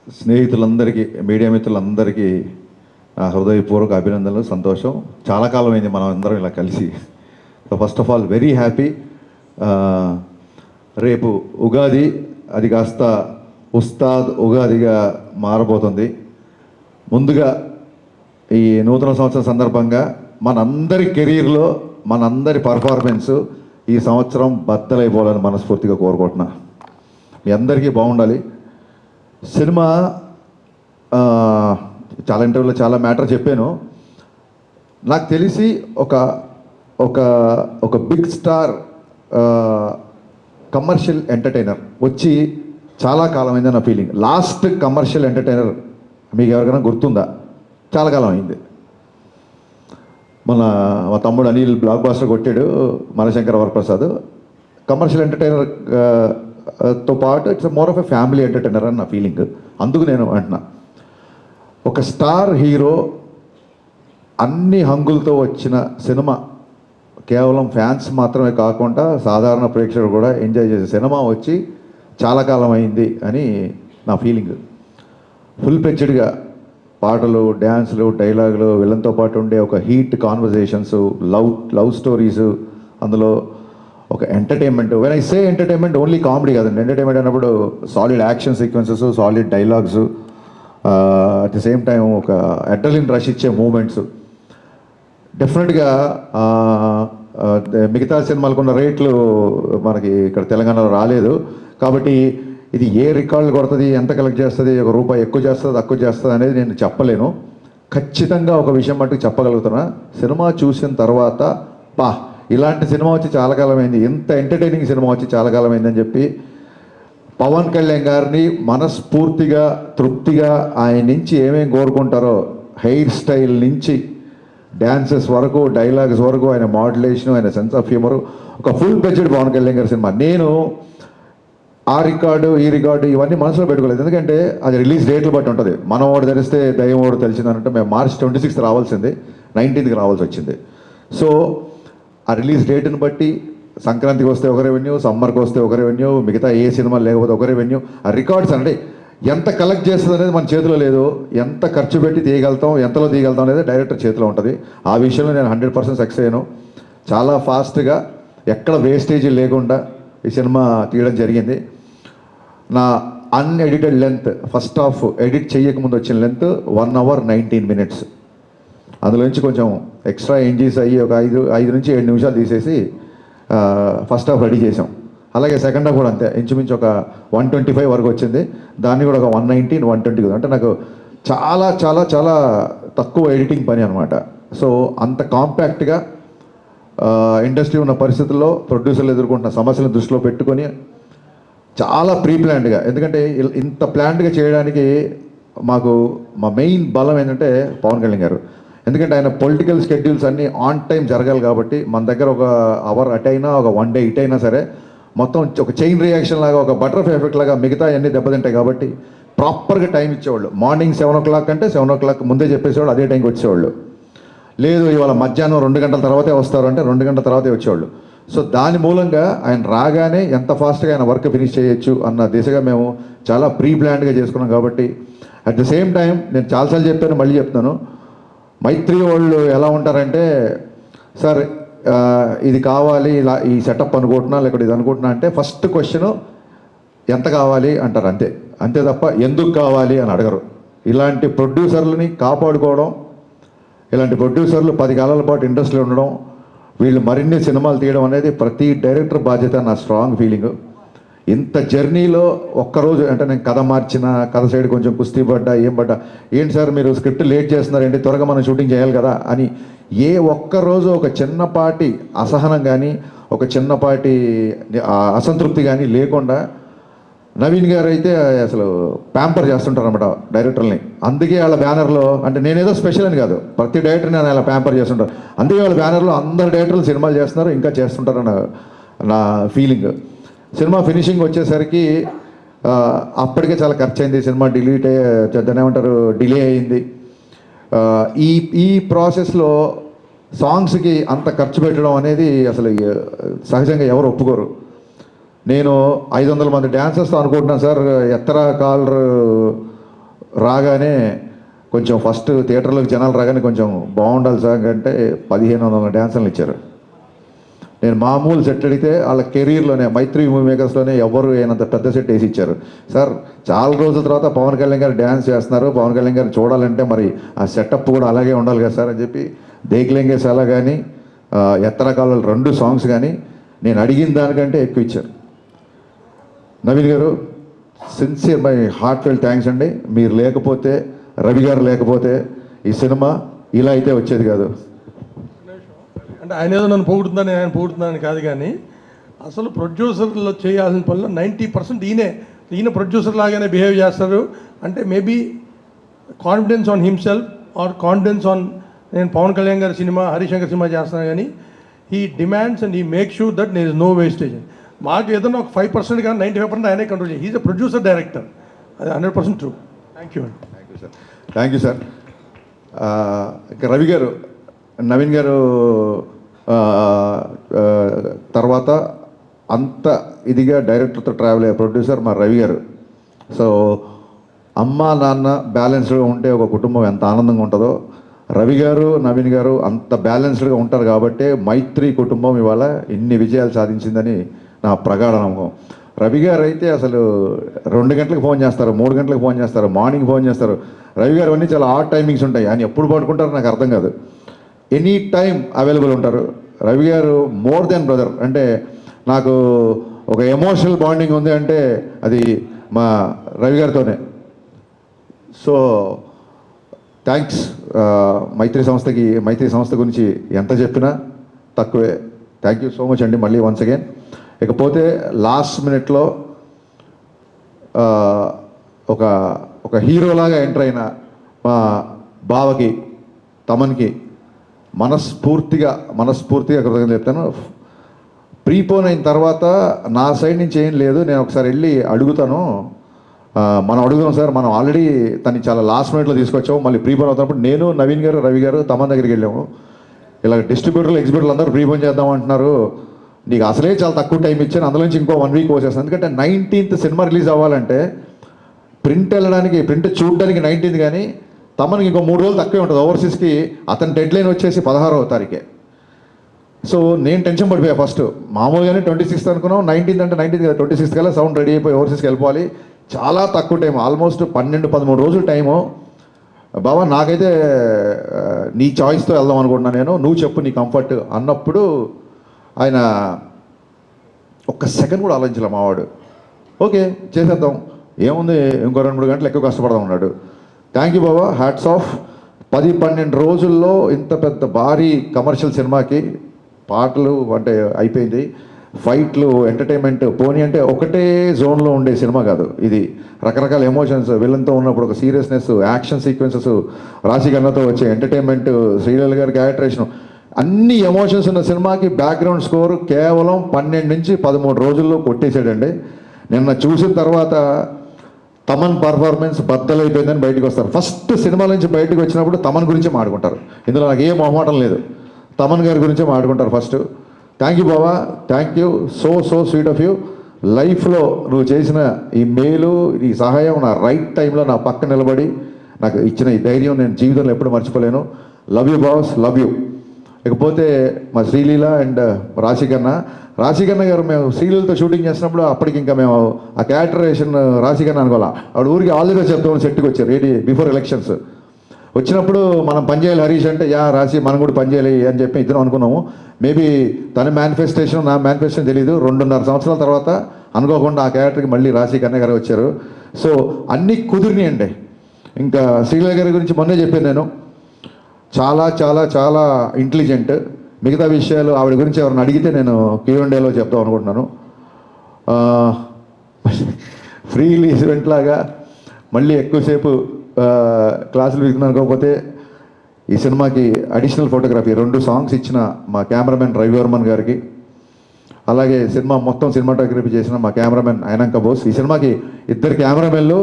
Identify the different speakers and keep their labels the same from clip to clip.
Speaker 1: స్నేహితులందరికీ, media మిత్రులందరికీ నా హృదయపూర్వక అభినందనలు, సంతోషం. చాలా కాలం అయింది మనం అందరం ఇలా కలిసి. So first of all very happy. రేపు ఉగాది, అది కాస్త ఉస్తాద్ ఉగాదిగా మారబోతుంది. ముందుగా ఈ నూతన సంవత్సరం సందర్భంగా మనందరి కెరీర్లో మనందరి పర్ఫార్మెన్సు ఈ సంవత్సరం బద్దలైపోవాలని మనస్ఫూర్తిగా కోరుకుంటున్నా. మీ అందరికీ బాగుండాలి. సినిమా చాలా ఇంటర్వ్యూలో చాలా మ్యాటర్ చెప్పాను. నాకు తెలిసి ఒక ఒక ఒక బిగ్ స్టార్ కమర్షియల్ ఎంటర్టైనర్ వచ్చి చాలా కాలం అయింది నా ఫీలింగ్. లాస్ట్ కమర్షియల్ ఎంటర్టైనర్ మీకు ఎవరికైనా గుర్తుందా? చాలా కాలం అయింది. మా తమ్ముడు అనిల్ బ్లాక్ బాస్టర్ కొట్టాడు, మనశంకర వరప్రసాద్. కమర్షియల్ ఎంటర్టైనర్ తో పాటు it's more of a family entertainer అని నా ఫీలింగ్. అందుకు నేను అంటున్నా, ఒక స్టార్ హీరో అన్ని హంగులతో వచ్చిన సినిమా, కేవలం ఫ్యాన్స్ మాత్రమే కాకుండా సాధారణ ప్రేక్షకులు కూడా ఎంజాయ్ చేసే సినిమా వచ్చి చాలా కాలం అయింది అని నా ఫీలింగ్. ఫుల్ పెచ్డ్గా పాటలు, డ్యాన్సులు, డైలాగులు, వీళ్ళతో పాటు ఉండే ఒక హీట్ కాన్వర్జేషన్స్, లవ్ స్టోరీస్, అందులో ఒక entertainment. When I say entertainment only comedy కాదండి. ఎంటర్టైన్మెంట్ అన్నప్పుడు solid action sequences, solid dialogues, at the same time ఒక అడ్రలిన్ రష్ ఇచ్చే మూమెంట్స్. డెఫినెట్గా మిగతా సినిమాలకు ఉన్న రేట్లు మనకి ఇక్కడ తెలంగాణలో రాలేదు. కాబట్టి ఇది ఏ రికార్డులు కొడుతుంది, ఎంత కలెక్ట్ చేస్తుంది, ఒక రూపాయి ఎక్కువ చేస్తుంది తక్కువ చేస్తుంది అనేది నేను చెప్పలేను. ఖచ్చితంగా ఒక విషయం మట్టుకు చెప్పగలుగుతున్నా, సినిమా చూసిన తర్వాత ఇలాంటి సినిమా వచ్చి చాలా కాలమైంది, ఎంత ఎంటర్టైనింగ్ సినిమా వచ్చి చాలా కాలమైందని చెప్పి పవన్ కళ్యాణ్ గారిని మనస్ఫూర్తిగా, తృప్తిగా ఆయన నుంచి ఏమేమి కోరుకుంటారో, హెయిర్ స్టైల్ నుంచి డ్యాన్సెస్ వరకు, డైలాగ్స్ వరకు, ఆయన మాడ్యులేషన్, ఆయన సెన్స్ ఆఫ్ హ్యూమరు, ఒక ఫుల్ బడ్జెట్ పవన్ కళ్యాణ్ గారి సినిమా. నేను ఆ రికార్డు ఈ రికార్డు ఇవన్నీ మనసులో పెట్టుకోలేదు, ఎందుకంటే అది రిలీజ్ డేట్లు బట్టి ఉంటుంది. మనం ఓడి తెలిస్తే దయ్యం ఓడి తెలిసిందనంటే మేము మార్చ్ 26 రావాల్సింది, 19కి రావాల్సి వచ్చింది. సో ఆ రిలీజ్ డేట్ని బట్టి సంక్రాంతికి వస్తే ఒక రెవెన్యూ, సమ్మర్కి వస్తే ఒక రెవెన్యూ, మిగతా ఏ సినిమా లేకపోతే ఒక రెవెన్యూ. ఆ రికార్డ్స్ అంటే ఎంత కలెక్ట్ చేస్తుంది అనేది మన చేతిలో లేదు. ఎంత ఖర్చు పెట్టి తీయగలుగుతాం, ఎంతలో తీయగలుగుతాం అనేది డైరెక్టర్ చేతిలో ఉంటుంది. ఆ విషయంలో నేను 100% సక్సెస్ అయ్యాను. చాలా ఫాస్ట్గా, ఎక్కడ వేస్టేజ్ లేకుండా ఈ సినిమా తీయడం జరిగింది. నా unedited length, first half edit చేయకముందు వచ్చిన లెంత్ 1 hour 19 minutes. అందులోంచి కొంచెం ఎక్స్ట్రా ఎంజీస్ అయ్యి ఒక 5 నుంచి 7 నిమిషాలు తీసేసి ఫస్ట్ హాఫ్ రెడీ చేసాం. అలాగే సెకండ్ హాఫ్ కూడా అంతే, ఇంచుమించు ఒక 125 వరకు వచ్చింది. దాన్ని కూడా ఒక 119, 120. అంటే నాకు చాలా చాలా చాలా తక్కువ ఎడిటింగ్ పని అనమాట. సో అంత కాంపాక్ట్గా ఇండస్ట్రీ ఉన్న పరిస్థితుల్లో ప్రొడ్యూసర్లు ఎదుర్కొంటున్న సమస్యలను దృష్టిలో పెట్టుకొని చాలా ప్రీ ప్లాన్డ్గా, ఎందుకంటే ఇంత ప్లాన్డ్గా చేయడానికి మాకు మా మెయిన్ బలం ఏంటంటే పవన్ కళ్యాణ్ గారు. ఎందుకంటే ఆయన పొలిటికల్ షెడ్యూల్స్ అన్నీ ఆన్ టైం జరగాలి కాబట్టి మన దగ్గర ఒక అవర్ అట్ అయినా, ఒక 1 day ఇట్ అయినా సరే మొత్తం ఒక చైన్ రియాక్షన్ లాగా, ఒక బటర్ఫ్లై ఎఫెక్ట్ లాగా మిగతా అన్నీ దెబ్బతింటాయి. కాబట్టి ప్రాపర్గా టైం ఇచ్చేవాళ్ళు. మార్నింగ్ 7 o'clock అంటే 7 o'clock ముందే చెప్పేసేవాళ్ళు, అదే టైంకి వచ్చేవాళ్ళు. లేదు ఇవాళ మధ్యాహ్నం 2 గంటల తర్వాతే వస్తారు అంటే 2 గంటల తర్వాతే వచ్చేవాళ్ళు. సో దాని మూలంగా ఆయన రాగానే ఎంత ఫాస్ట్గా ఆయన వర్క్ ఫినిష్ చేయొచ్చు అన్న దిశగా మేము చాలా ప్రీ ప్లాన్డ్గా చేసుకున్నాం. కాబట్టి అట్ ద సేమ్ టైం నేను చాలాసార్లు చెప్పాను, మళ్ళీ చెప్తున్నాను, మైత్రి వాళ్ళు ఎలా ఉంటారంటే, సార్ ఇది కావాలి, ఇలా ఈ సెటప్ అనుకుంటున్నా, లేకపోతే ఇది అనుకుంటున్నా అంటే ఫస్ట్ క్వశ్చను ఎంత కావాలి అంటారు, అంతే. అంతే తప్ప ఎందుకు కావాలి అని అడగరు. ఇలాంటి ప్రొడ్యూసర్లని కాపాడుకోవడం, ఇలాంటి ప్రొడ్యూసర్లు 10 కాలాల పాటు ఇండస్ట్రీలో ఉండడం, వీళ్ళు మరిన్ని సినిమాలు తీయడం అనేది ప్రతి డైరెక్టర్ బాధ్యత, నా స్ట్రాంగ్ ఫీలింగ్. ఇంత జర్నీలో ఒక్కరోజు అంటే నేను కథ మార్చిన, కథ సైడ్ కొంచెం కుస్తీ పడ్డా, ఏం పడ్డా, ఏంటి సార్ మీరు స్క్రిప్ట్ లేట్ చేస్తున్నారండి, త్వరగా మనం షూటింగ్ చేయాలి కదా అని ఏ ఒక్కరోజు ఒక చిన్నపాటి అసహనం కానీ, ఒక చిన్నపాటి అసంతృప్తి కానీ లేకుండా నవీన్ గారు అయితే అసలు ప్యాంపర్ చేస్తుంటారు అన్నమాట డైరెక్టర్ని. అందుకే వాళ్ళ బ్యానర్లో, అంటే నేనేదో స్పెషల్ అని కాదు, ప్రతి డైరెక్టర్ని అలా ప్యాంపర్ చేస్తుంటారు. అందుకే వాళ్ళ బ్యానర్లో అందరు డైరెక్టర్లు సినిమాలు చేస్తున్నారు, ఇంకా చేస్తుంటారు నా ఫీలింగ్. సినిమా ఫినిషింగ్ వచ్చేసరికి అప్పటికే చాలా ఖర్చు అయింది. సినిమా డిలే అయింది. ఈ ప్రాసెస్లో సాంగ్స్కి అంత ఖర్చు పెట్టడం అనేది అసలు సహజంగా ఎవరు ఒప్పుకోరు. నేను 500 మంది డాన్సర్స్తో అనుకుంటున్నాను సార్, ఎత్తరా కాలర్ రాగానే కొంచెం ఫస్ట్ థియేటర్లోకి జనాలు రాగానే కొంచెం బాగుండాలి సార్ అంటే 1500 డ్యాన్సులు ఇచ్చారు. నేను మామూలు సెట్ అడిగితే వాళ్ళ కెరీర్లోనే మైత్రి మూవీ మేకర్స్లోనే ఎవరు అయినంత పెద్ద సెట్ వేసి ఇచ్చారు. సార్ చాలా రోజుల తర్వాత పవన్ కళ్యాణ్ గారు డ్యాన్స్ చేస్తున్నారు, పవన్ కళ్యాణ్ గారు చూడాలంటే మరి ఆ సెటప్ కూడా అలాగే ఉండాలి కదా సార్ అని చెప్పి దేక్లెంగే సాలా కానీ ఎత్తరకాల 2 సాంగ్స్ కానీ నేను అడిగిన దానికంటే ఎక్కువ ఇచ్చారు. Naveen garu sincere my heart felt thanks అండి. మీరు లేకపోతే, రవి గారు లేకపోతే ఈ సినిమా ఇలా అయితే వచ్చేది కాదు.
Speaker 2: అంటే ఆయన ఏదో నన్ను పొగుడుతుందని ఆయన పొగుడుతున్నాను కాదు, కానీ అసలు ప్రొడ్యూసర్లో చేయాల్సిన పనులు 90% ఈయన ప్రొడ్యూసర్ లాగానే బిహేవ్ చేస్తారు. అంటే maybe confidence on himself or confidence on నేను పవన్ కళ్యాణ్ గారి సినిమా, హరిశంకర్ సినిమా చేస్తున్నాను, కానీ he demands and he make sure that there is no wastage. మాకు ఏదైనా ఒక 5% కానీ 95% ఆయనే కంట్రోల్ చేయాలి. హీజ్ అ ప్రొడ్యూసర్ డైరెక్టర్, అది 100% ట్రూ. థ్యాంక్ యూ అండి.
Speaker 1: Thank you sir. ఇంకా రవి గారు, నవీన్ గారు తర్వాత అంత ఇదిగా డైరెక్టర్తో ట్రావెల్ అయ్యే ప్రొడ్యూసర్ మా రవి గారు. సో అమ్మ నాన్న బ్యాలెన్స్డ్గా ఉంటే ఒక కుటుంబం ఎంత ఆనందంగా ఉంటుందో, రవి గారు నవీన్ గారు అంత బ్యాలెన్స్డ్గా ఉంటారు కాబట్టి మైత్రి కుటుంబం ఇవాళ ఇన్ని విజయాలు సాధించిందని నా ప్రగాఢ నమ్మకం. రవి గారు అయితే అసలు 2 గంటలకు ఫోన్ చేస్తారు, 3 గంటలకు ఫోన్ చేస్తారు, మార్నింగ్ ఫోన్ చేస్తారు. రవి గారు అన్నీ చాలా ఆడ్ టైమింగ్స్ ఉంటాయి, ఆయన ఎప్పుడు పడుకుంటారో నాకు అర్థం కాదు. ఎనీ టైం అవైలబుల్ ఉంటారు. రవి గారు మోర్ దెన్ బ్రదర్. అంటే నాకు ఒక ఎమోషనల్ బాండింగ్ ఉంది అంటే అది మా రవి గారితోనే. So thanks. మైత్రి సంస్థ గురించి ఎంత చెప్పినా తక్కువే. థ్యాంక్ యూ సో మచ్ అండి మళ్ళీ వన్స్ అగైన్. ఇకపోతే లాస్ట్ మినిట్లో ఒక హీరోలాగా ఎంటర్ అయిన మా బావకి, తమన్కి మనస్ఫూర్తిగా కృతజ్ఞతలు చెప్తాను. ప్రీపోన్ అయిన తర్వాత నా సైడ్ నుంచి ఏం లేదు, నేను ఒకసారి వెళ్ళి అడుగుతాను. మనం అడుగుదాం సార్, మనం ఆల్రెడీ తను చాలా లాస్ట్ మినిట్లో తీసుకొచ్చాము. మళ్ళీ ప్రీపోన్ అవుతున్నప్పుడు నేను, నవీన్ గారు, రవి గారు తమన్ దగ్గరికి వెళ్ళాము. ఇలా డిస్ట్రిబ్యూటర్లు, ఎగ్జిబ్యూటర్లు అందరూ ప్రీపోన్ చేద్దాం అంటున్నారు, నీకు అసలే చాలా తక్కువ టైం ఇచ్చాను, అందులోంచి ఇంకో 1 వీక్ వచ్చేస్తాను. ఎందుకంటే 19th సినిమా రిలీజ్ అవ్వాలంటే ప్రింట్ చూడడానికి 19th, కానీ తమనికి ఇంకో 3 రోజులు తక్కువే ఉంటుంది. ఓవర్సీస్కి అతని డెడ్ లైన్ వచ్చేసి 16వ తారీఖే. సో నేను టెన్షన్ పడిపోయా. ఫస్ట్ మామూలుగానే 26th అనుకున్నాం, 19th అంటే 19th కదా, 26th కల్లా సౌండ్ రెడీ అయిపోయి ఓవర్సీస్కి వెళ్ళిపోవాలి. చాలా తక్కువ టైం, ఆల్మోస్ట్ 12-13 రోజులు టైము. బాబా నాకైతే నీ చాయిస్తో వెళ్దాం అనుకుంటున్నాను, నేను నువ్వు చెప్పు నీ కంఫర్ట్ అన్నప్పుడు ఆయన ఒక్క సెకండ్ కూడా ఆలోచించలే మావాడు. ఓకే చేసేద్దాం, ఏముంది ఇంకో 2-3 గంటలు ఎక్కువ కష్టపడదాం అన్నాడు. Thank you Baba, hats off. 10-12 రోజుల్లో ఇంత పెద్ద భారీ కమర్షియల్ సినిమాకి పాటలు అంటే అయిపోయింది, ఫైట్లు, ఎంటర్టైన్మెంట్ పోనీ అంటే ఒకటే జోన్లో ఉండే సినిమా కాదు ఇది. రకరకాల ఎమోషన్స్, విలన్తో ఉన్నప్పుడు ఒక సీరియస్నెస్, యాక్షన్ సీక్వెన్సెస్, రాశిగన్నతో వచ్చే ఎంటర్టైన్మెంట్, శ్రీలీల గారి క్యారెక్టరేషన్, అన్ని ఎమోషన్స్ ఉన్న సినిమాకి బ్యాక్గ్రౌండ్ స్కోర్ కేవలం 12-13 రోజుల్లో కొట్టేశాడండి. నిన్న చూసిన తర్వాత తమన్ పర్ఫార్మెన్స్ బద్దలైపోయిందని బయటకు వస్తారు. ఫస్ట్ సినిమా నుంచి బయటకు వచ్చినప్పుడు తమన్ గురించే మాట్లాడుకుంటారు. ఇందులో నాకు ఏ మొహమాటం లేదు, తమన్ గారి గురించే మాట్లాడుకుంటారు first. Thank you Baba, thank you, so sweet of you. లైఫ్లో నువ్వు చేసిన ఈ మేలు, ఈ సహాయం నా రైట్ టైంలో నా పక్క నిలబడి నాకు ఇచ్చిన ఈ ధైర్యం నేను జీవితంలో ఎప్పుడు మర్చిపోలేను. Love you boss, love you. ఇకపోతే మా శ్రీలీల అండ్ రాశికన్న గారు, మేము శ్రీలీలతో షూటింగ్ చేసినప్పుడు అప్పటికి ఇంకా మేము ఆ క్యారెక్టరేషన్ రాశికన్న అనుకోవాలా, ఆవిడ ఊరికి ఆల్రెడీ చెప్తామని సెట్కి వచ్చారు రెడీ బిఫోర్ ఎలక్షన్స్. వచ్చినప్పుడు మనం పనిచేయాలి హరీష్ అంటే, యా రాశి మనం కూడా పనిచేయాలి అని చెప్పి ఇద్దరం అనుకున్నాము. మేబీ తన మేనిఫెస్టేషన్ నా మేనిఫెస్టేషన్ తెలీదు. 2.5 సంవత్సరాల తర్వాత అనుకోకుండా ఆ క్యారెక్టర్కి మళ్ళీ రాశికన్న గారు వచ్చారు. సో అన్నీ కుదిరినాయండి. ఇంకా శ్రీలీల గారి గురించి మొన్నే చెప్పాను నేను, చాలా చాలా చాలా ఇంటెలిజెంట్. మిగతా విషయాలు ఆవిడ గురించి ఎవరిని అడిగితే నేను Q&Aలో చెప్తాం అనుకుంటున్నాను. ఫ్రీ రిలీజ్ ఈవెంట్ లాగా మళ్ళీ ఎక్కువసేపు క్లాసులు విన్నాను. అనుకోకపోతే ఈ సినిమాకి అడిషనల్ ఫోటోగ్రఫీ 2 సాంగ్స్ ఇచ్చిన మా కెమెరామెన్ రవివర్మన్ గారికి, అలాగే సినిమా మొత్తం సినిమాటోగ్రఫీ చేసిన మా కెమెరామెన్ అయినంక బోస్. ఈ సినిమాకి 2 కెమెరామెన్లు,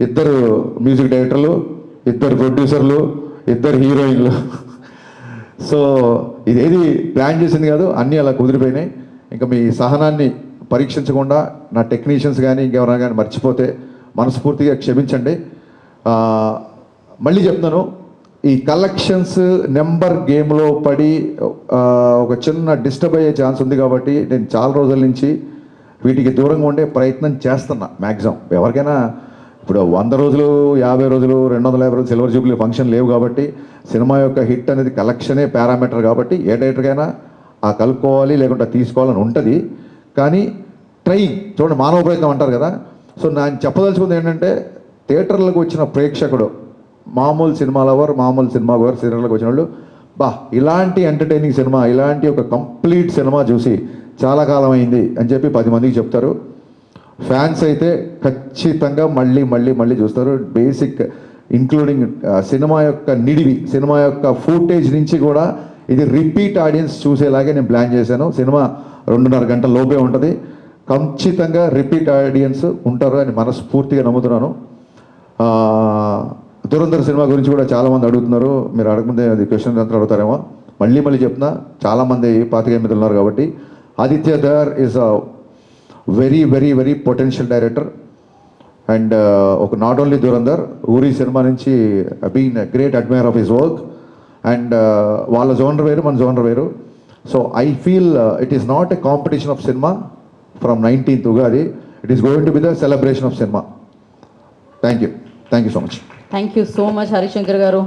Speaker 1: 2 మ్యూజిక్ డైరెక్టర్లు, 2 ప్రొడ్యూసర్లు, 2 హీరోయిన్లు. సో ఇదేది ప్లాన్ చేసింది కాదు, అన్నీ అలా కుదిరిపోయినాయి. ఇంకా మీ సహనాన్ని పరీక్షించకుండా నా టెక్నీషియన్స్ కానీ ఇంకెవరైనా కానీ మర్చిపోతే మనస్ఫూర్తిగా క్షమించండి. మళ్ళీ చెప్తున్నాను, ఈ కలెక్షన్స్ నెంబర్ గేమ్లో పడి ఒక చిన్న డిస్టర్బ్ అయ్యే ఛాన్స్ ఉంది కాబట్టి నేను చాలా రోజుల నుంచి వీటికి దూరంగా ఉండే ప్రయత్నం చేస్తున్నా మ్యాక్సిమం. ఎవరికైనా ఇప్పుడు 100 రోజులు, 50 రోజులు, 250 రోజులు సిల్వర్ జూబ్లీ ఫంక్షన్ లేవు కాబట్టి సినిమా యొక్క హిట్ అనేది కలెక్షనే పారామీటర్ కాబట్టి ఏ డైరెక్టర్కైనా ఆ కలుపుకోవాలి లేకుంటే తీసుకోవాలని ఉంటుంది. కానీ చూడండి, మానవ ప్రయత్నం అంటారు కదా. సో నేను చెప్పదలుచుకుంది ఏంటంటే, థియేటర్లకు వచ్చిన ప్రేక్షకుడు, మామూలు సినిమా లవర్, మామూలు సినిమా గోర్, థియేటర్లకు వచ్చిన వాళ్ళు ఇలాంటి ఎంటర్టైనింగ్ సినిమా, ఇలాంటి ఒక కంప్లీట్ సినిమా చూసి చాలా కాలం అయింది అని చెప్పి 10 మందికి చెప్తారు. ఫ్యాన్స్ అయితే ఖచ్చితంగా మళ్ళీ మళ్ళీ మళ్ళీ చూస్తారు. బేసిక్ ఇంక్లూడింగ్ సినిమా యొక్క నిడివి, సినిమా యొక్క ఫుటేజ్ నుంచి కూడా ఇది రిపీట్ ఆడియన్స్ చూసేలాగే నేను ప్లాన్ చేశాను. సినిమా 2.5 గంటల లోపే ఉంటుంది. ఖచ్చితంగా రిపీట్ ఆడియన్స్ ఉంటారు అని మనస్ఫూర్తిగా నమ్ముతున్నాను. దురంధర్ సినిమా గురించి కూడా చాలామంది అడుగుతున్నారు. మీరు అడగముందే అది క్వశ్చన్ అంతా అడుగుతారేమో. మళ్ళీ మళ్ళీ చెప్తున్నా, చాలామంది పాతికేయ మీద ఉన్నారు కాబట్టి, Aditya Dhar is a very very very potential director. And ఒక not only Dhurandhar, Uri cinema నుంచి been great admirer of his work. And వాళ్ళ జోనర్ వేరు, మన జోనర్ వేరు. So I feel it is not a competition of cinema from 19th Ugadi. It is going to be the celebration of cinema. Thank you so much.
Speaker 3: Thank you so much Harishankar గారు.